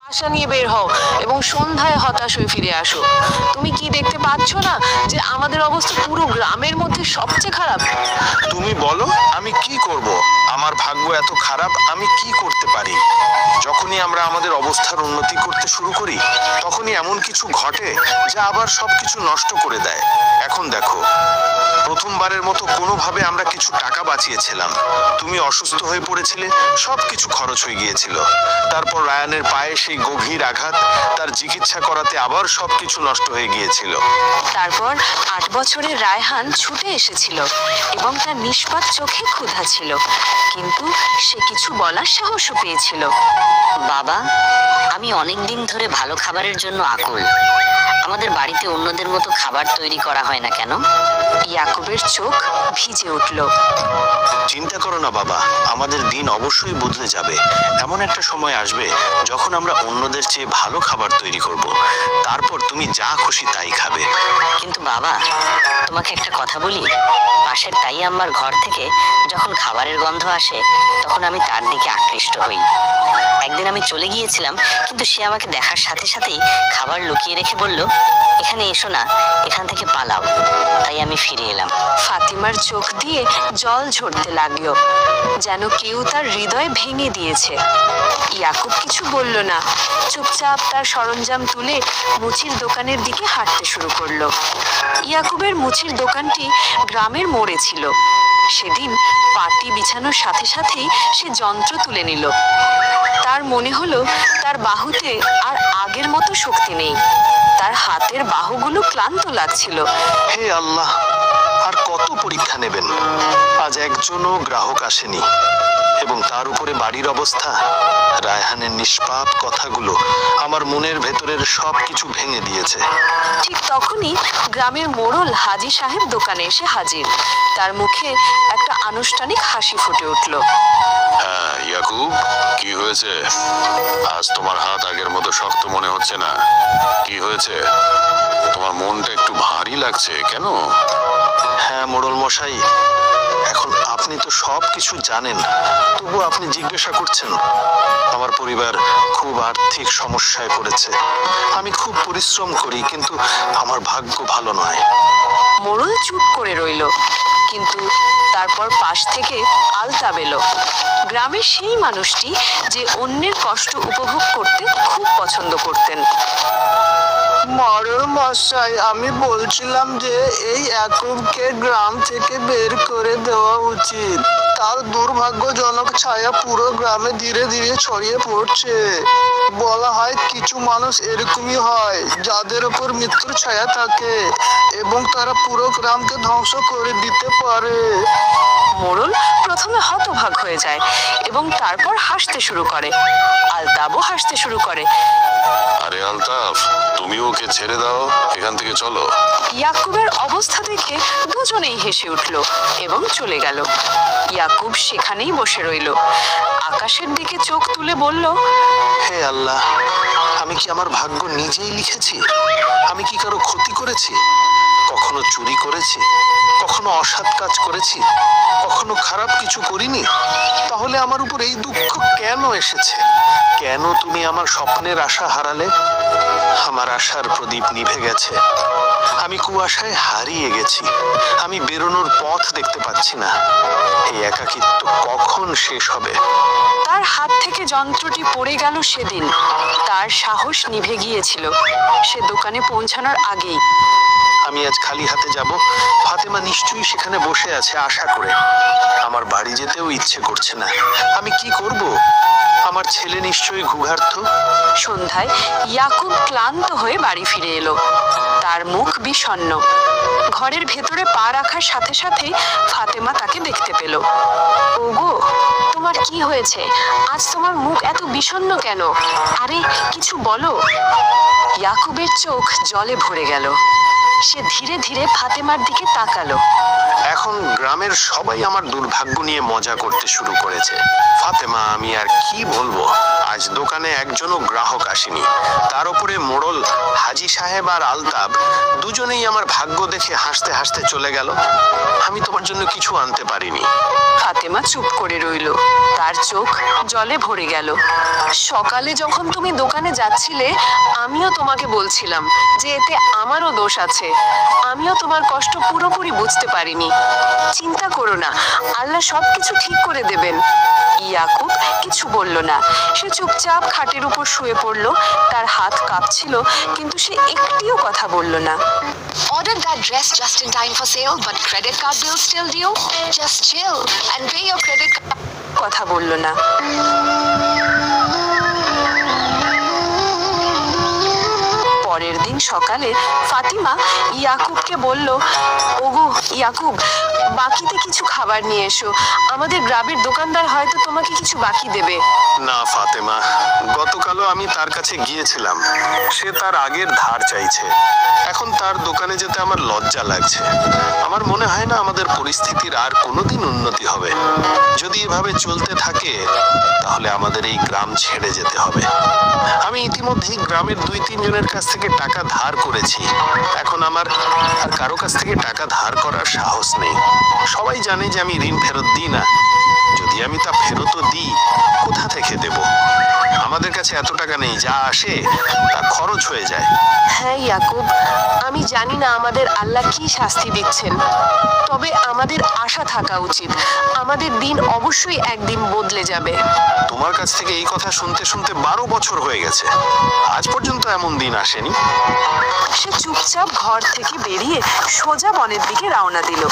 আশা নিয়ে বের হও এবং সন্ধ্যায় হতাশ হয়ে ফিরে আসো। তুমি কি দেখতে পাচ্ছ না যে আমাদের অবস্থা পুরো গ্রামের মধ্যে সবচেয়ে খারাপ? তুমি বলো আমি কি করব? আমার ভাগ্য এত খারাপ, আমি কি করতে পারি? যখনই আমরা আমাদের অবস্থার উন্নতি করতে শুরু করি তখনই এমন কিছু ঘটে যা আবার সবকিছু নষ্ট করে দেয়। এখন দেখো, প্রথমবারের মতো কোনোভাবে আমরা কিছু টাকা বাঁচিয়েছিলাম। তুমি অসুস্থ হয়ে পড়েছিলে, সবকিছু খরচ হয়ে গিয়েছিল। তারপর রায়ানের পায়ে সেই গভীর আঘাত, তার চিকিৎসা করাতে আবার সবকিছু নষ্ট হয়ে গিয়েছিল। তারপর 8 বছরের রায়হান ছুটে এসেছিল এবং তার নিষ্পাপ চোখে ক্ষুধা ছিল, কিন্তু সে কিছু বলার সাহসও পেয়েছিল। বাবা, আমি অনেক দিন ধরে ভালো খাবারের জন্য আকুল। আমাদের বাড়িতে অন্যদের মতো খাবার তৈরি করা হয় না কেন? ইয়াকুবের চোখ ভিজে উঠল। চিন্তা করো না বাবা, আমাদের দিন অবশ্যই বদলে যাবে। এমন একটা সময় আসবে যখন আমরা অন্যদের চেয়ে ভালো খাবার তৈরি করব। তারপর তুমি যা খুশি তাই খাবে। কিন্তু বাবা, তোমাকে একটা কথা বলি, পাশের তাই আম্মার ঘর থেকে যখন খাবারের গন্ধ আসে তখন আমি তার দিকে আকৃষ্ট হই। একদিন আমি চলে গিয়েছিলাম, কিন্তু সে আমাকে দেখার সাথে সাথেই খাবার লুকিয়ে রেখে বলল, এখানে এসো না, এখান থেকে পালাও। তাই আমি ফিরে এলাম। ফাতিমার চোখ দিয়ে জল ঝরতে লাগলো, যেন কেউ তার হৃদয় ভেঙে দিয়েছে। ইয়াকুব কিছু বলল না, চুপচাপ তার সরঞ্জাম তুলে মুচির দোকানের দিকে হাঁটতে শুরু করলো। ইয়াকুবের মুচির দোকানটি গ্রামের মোড়ে ছিল। সেদিন পাটি বিছানোর সাথে সাথেই সে যন্ত্র তুলে নিল। তার মনে হলো তার বাহুতে আর আগের মতো শক্তি নেই। তার হাতের বাহুগুলো ক্লান্ত লাগছিল। হে আল্লাহ, আর কত পরীক্ষা নেবেন? আজ একজনও গ্রাহক আসেনি, এবং তার উপরে বাড়ির অবস্থা। রায়হানের নিষ্পাপ কথাগুলো আমার মনের ভেতরের সবকিছু ভেঙে দিয়েছে। ঠিক তখনই গ্রামের মোড়ল হাজী সাহেব দোকানে এসে হাজির। তার মুখে একটা আনুষ্ঠানিক হাসি ফুটে উঠল। হ্যাঁ ইয়াকুব, কি হয়েছে? আজ তোমার হাত আগের মতো শক্ত মনে হচ্ছে না। কি হয়েছে? তোমার মনটা একটু ভারী লাগছে কেন? হ্যাঁ মোড়ল মশাই, এখন আপনি তো সব কিছু জানেন, তবু আপনি জিজ্ঞাসা করছেন। আমার পরিবার খুব আর্থিক সমস্যায় পড়েছে। আমি খুব পরিশ্রম করি, কিন্তু আমার ভাগ্য ভালো নয়। মোড়ল চুপ করে রইল, কিন্তু তারপর পাশ থেকে আলতাপ এলো। গ্রামের সেই মানুষটি যে অন্যের কষ্ট উপভোগ করতে খুব পছন্দ করতেন। মোড়ল মশাই, আমি বলছিলাম যে এই ইয়াকুবকে গ্রাম থেকে বের করে দেওয়া উচিত। তার দুর্ভাগ্যজনক ছায়া পুরো গ্রামে ধীরে ধীরে ছড়িয়ে পড়ছে। বলা হয় কিছু মানুষ এরকমই হয়, যাদের উপর মৃত্যুর ছায়া থাকে এবং তারা পুরো গ্রামকে ধ্বংস করে দিতে পারে। মোড়ল প্রথমে হতবাক হয়ে যায় এবং তারপর হাসতে শুরু করে। আলতাবও হাসতে শুরু করে। আরে আলতাফ, তুমি ওকে ছেড়ে দাও, এখান থেকে চলো। ইয়াকুবের অবস্থা দেখে দুজনেই হেসে উঠল এবং চলে গেল। ইয়াকুব সেখানেই বসে রইল, আকাশের দিকে চোখ তুলে বলল, হে আল্লাহ, আমি কি আমার ভাগ্য নিজেই লিখেছি? আমি কি কারো ক্ষতি করেছি? কখনো চুরি করেছি? কখনো অসৎ কাজ করেছি? কখনো খারাপ কিছু করিনি? তাহলে আমার উপর এই দুঃখ কেন এসেছে? কেন তুমি আমার স্বপ্নের আশা হারালে? আমার আশার প্রদীপ নিভে গেছে। আমি কুয়াশায় হারিয়ে গেছি। আমি বেরোনোর পথ দেখতে পাচ্ছি না। এই একাকিত্ব কখন শেষ হবে? তার হাত থেকে যন্ত্রটি পড়ে গেল সেদিন। তার সাহস নিভে গিয়েছিল সে দোকানে পৌঁছানোর আগেই। আমি আজ খালি হাতে যাব। ফাতেমা নিশ্চয়ই সেখানে বসে আছে আশা করে। আমার বাড়ি যেতেও ইচ্ছে করছে না। আমি কি করব? আমার ছেলে নিশ্চয়ই ক্ষুধার্ত। সন্ধ্যায় ইয়াকুব ক্লান্ত হয়ে বাড়ি ফিরে এলো। তার মুখ বিষণ্ণ। ঘরের ভেতরে পা রাখার সাথে সাথে ফাতেমা তাকে দেখতে পেল। ওগো, তোমার কি হয়েছে? আজ তোমার মুখ এত বিষণ্ণ কেন? আরে কিছু বলো। ইয়াকুবের চোখ জলে ভরে গেল। সে ধীরে ধীরে ফাতেমার দিকে তাকালো। এখন গ্রামের সবাই আমার দুর্ভাগ্য নিয়ে মজা করতে শুরু করেছে। ফাতেমা, আমি আর কি বলবো? আজ দোকানে একজনও গ্রাহক আসেনি। তার উপরে মোড়ল হাজি সাহেব আর আলতাব দুজনেই আমার ভাগ্য দেখে হাসতে হাসতে চলে গেল। আমি তোমার জন্য কিছু আনতে পারিনি। ফাতেমা চুপ করে রইল, তার চোখ জলে ভরে গেল। সকালে যখন তুমি দোকানে যাচ্ছিলে আমিও তোমাকে বলছিলাম যে এতে আমারও দোষ আছে, আমিও তোমার কষ্ট পুরোপুরি বুঝতে পারিনি। চিন্তা করো না, আল্লাহ সবকিছু ঠিক করে দেবেন। ইয়াকুব কিছু বলল না, সে চুপচাপ খাটের উপর শুয়ে পড়ল। তার হাত কাঁপছিল কিন্তু সে একটিও কথা বলল না। Ordered that dress just in time for sale, but credit card bill still due? Just chill and pay your credit card. কথা বলল না। পরের দিন সকালে ফাতিমা ইয়াকুবকে বলল, ওগো ইয়াকুব, বাকিতে কিছু খাবার নিয়ে এসো, আমাদের গ্রামের দোকানদার হয়তো তোমাকে কিছু বাকি দেবে। না ফাতেমা, গতকালও আমি তার কাছে গিয়েছিলাম, সে তার আগের ধার চাইছে। এখন তার দোকানে যেতে আমার লজ্জা লাগছে। আমার মনে হয় না আমাদের পরিস্থিতির আর কোনোদিন উন্নতি হবে। যদি এভাবে চলতে থাকে তাহলে আমাদের এই গ্রাম ছেড়ে যেতে হবে। আমি ইতিমধ্যেই গ্রামের 2-3 জনের কাছ থেকে টাকা ধার করেছি। এখন আমার আর কারো কাছ থেকে টাকা ধার করার সাহস নেই। সবাই জানে যে আমি ঋণ ফেরত দিই না। যদি আমি তা ফেরতও দিই, কোথা থেকে দেব? আমাদের কাছে এত টাকা নেই, যা আসে তা খরচ হয়ে যায়। হ্যাঁ ইয়াকুব, আমি জানি না আমাদের আল্লাহ কি শাস্তি দিচ্ছেন, তবে আমাদের আশা থাকা উচিত, আমাদের দিন অবশ্যই একদিন বদলে যাবে। তোমার কাছ থেকে এই কথা শুনতে শুনতে 12 বছর হয়ে গেছে, আজ পর্যন্ত এমন দিন আসেনি। সে চুপচাপ ঘর থেকে বেরিয়ে সোজা বনের দিকে রওনা দিল।